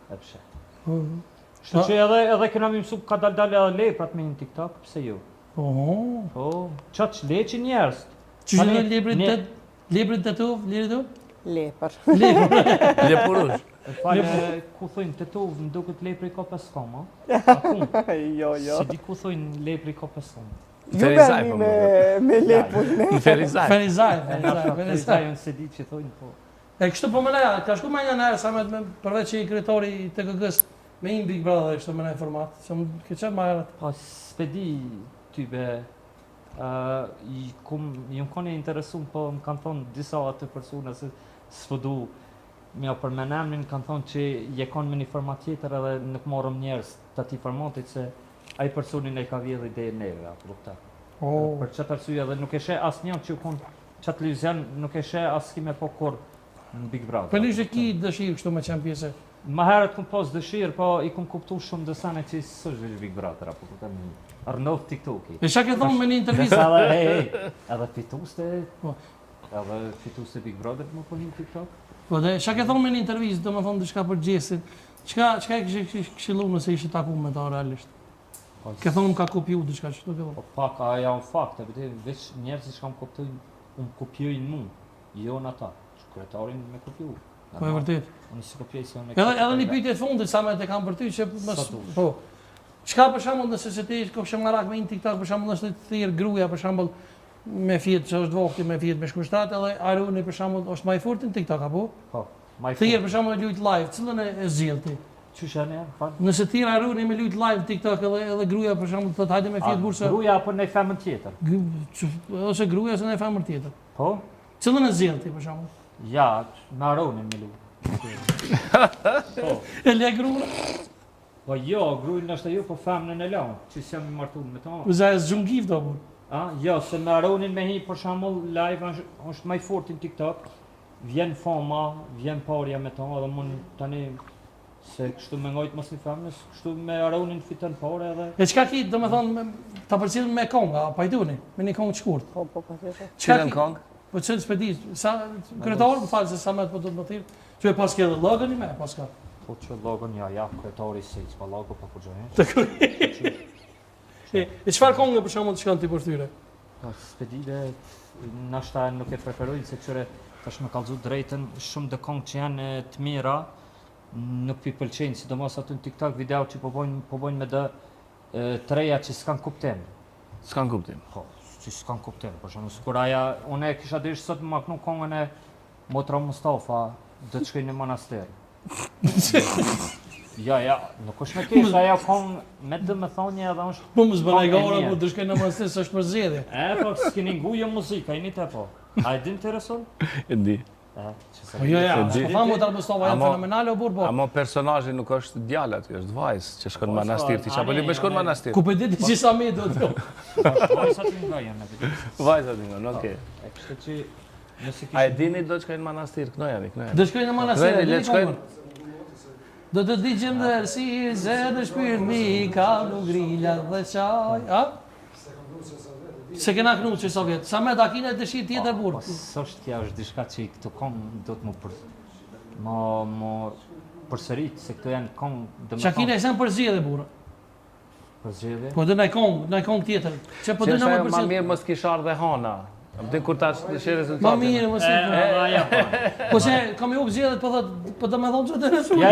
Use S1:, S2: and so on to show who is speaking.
S1: E pse. Kështu që edhe kena më mësu ka dalë edhe leprat me një TikTok, pse jo? Po, çat leçi njerëz.
S2: Që në librit të tu,
S3: Lepër.
S4: Lepurush.
S1: Falë, ku thojnë tetov, më duket lepri ka 5 koma.
S3: Jo.
S1: Si di ku thojnë lepri ka 5 koma.
S3: Ju merrni me lepur.
S4: Ferizaj.
S1: Ferizaj, unë se di që thojnë po.
S2: E kështu po më leja, ka shku ma një nërë sa me përveç që i kretori të KG-s me një Big Brother kështu me në informat. Se më ke qenë ma herët.
S1: Po, s'pedi tybe, jëmë kone interesum, po më kanë thonë disa atë persona se s'pëdu mja për menemnin, kanë thonë që je konë me një format tjetër edhe nuk morëm njerës të ati formatit se ai personin e ka vjedhë ide neve, apo kupta. Për çat arsye edhe nuk e sheh asnjë që u kon çat televizion, nuk e sheh askime po kur në Big Brother.
S2: Po nishe ki dëshirë kështu me qenë pjesë.
S1: Më herët kum pas dëshirë, po i kum kuptu shumë dësane që s'është Big Brother, apo kupta Arnov TikToki.
S2: E çka ke thonë me një intervistë?
S1: Edhe fituste Big Brother më po një TikTok.
S2: Po dhe çka ke thonë me një intervistë, domethënë diçka për Gjesin. Çka e kishe këshilluar nëse ishe takuar me ta realisht? Ke thonë ka kopju diçka që të ke thonë?
S1: Po pak, a janë fakte, veç njerëzit që kam koptojnë, unë kopjojnë mu, jo në ata, kryetarin me kopju.
S2: Po e vërtet.
S1: Unë si kopjoj si unë me
S2: kopju. Edhe një pyetje të fundit, sa me të kam për ty, që po, çka për shembull nëse se ti kishe marrak me një TikTok, për shembull nëse të thirr gruaja, për shembull me fjet që është vogël, me fjet me shkushtat, edhe Aruni për shembull është më i fortë në TikTok apo?
S1: Po, më i fortë.
S2: Thirr për shembull lut live, cilën e zgjidh ti?
S1: Qyshane, fal.
S2: Nëse ti Aruni me lut live TikTok edhe gruaja për shembull thotë hajde me fjet bursa.
S1: Gruaja apo në femër tjetër?
S2: Ose gruaja ose në femër tjetër.
S1: Po?
S2: Cilën e zgjidh ti për shembull?
S1: Ja, me Aronin me lut.
S2: Po. E le gruan?
S1: Po jo, gruin është ajo, po femrën e lan, që jam i martuar me ta.
S2: Po za zgjungiv do po.
S1: Jo, se me Aronin me hi për shembull live është më i fortë në TikTok. Vjen fama, vjen parja me ta, edhe mund tani se kështu me ngojt mos një femnës, kështu me Aronin fiton parë edhe.
S2: E çka ki, domethënë ta përcjell me konga, pajduni, me një kongë të shkurt.
S3: Po, patjetër.
S2: Çka kongë? Po çel spedi, sa kryetar më fal se sa më po do të më thirr. Që pas ke edhe llogën më, pas ka.
S1: Po që llogën ja, kryetari si, pa llogo pa kurrë.
S2: E çfarë kongë për shembull shkon ti për thyre?
S1: Po spedive nashta nuk e preferoj se çore tash më kallzu drejtën shumë të kongë që janë të mira nuk pi pëlqejnë, sidomos aty në TikTok video që po bojnë me të reja që s'kan kuptim.
S4: S'kan kuptim.
S1: Po, që s'kan kuptim. Për shembull, sikur aja unë e kisha dish sot më maknu kongën e Motra Mustafa, do të shkoj në manastir. Ja, nuk është me kesh, aja kongë me domethënie edhe është.
S2: Po mos bëj gara, po do shkoj në manastir s'është për zgjedhje.
S1: Po s'keni ngujë muzikë, ai nitë po. A e din intereson?
S4: E di.
S2: Po jo, po famu Motra Mustafa janë fenomenale o burr.
S4: Ama personazhi nuk është djalë aty, është vajzë që shkon në manastir. Ti çapo li me shkon në manastir.
S2: Ku po di ti sa më do të.
S1: Vajza ti ngajën aty.
S4: Vajza ti ngajën, okay.
S1: Kështu që nëse
S4: A e dini do të shkojnë në manastir, knojani.
S2: Do të shkojnë në manastir.
S4: Le të shkojnë.
S2: Do të digjëm dërsi, zedë shpirtni, ka në grilla dhe qaj. A? Se kena knu që Sovjet. Sa me dakine të shi tjetër burë.
S1: Sështë tja është dishka që i këtu kongë do të më përsërit, se këtu janë kongë...
S2: Shakine e sen përzgjedhe burë.
S1: Përzgjedhe?
S2: Po dhe naj kongë tjetër. Që po dhe në më përzgjedhe.
S4: Ma mirë mos kishar dhe hana. Më kur ta shi rezultatin.
S2: Ma mirë mos kishar. Po se kam ju përzgjedhe, po dhe me thonë që të nësunë.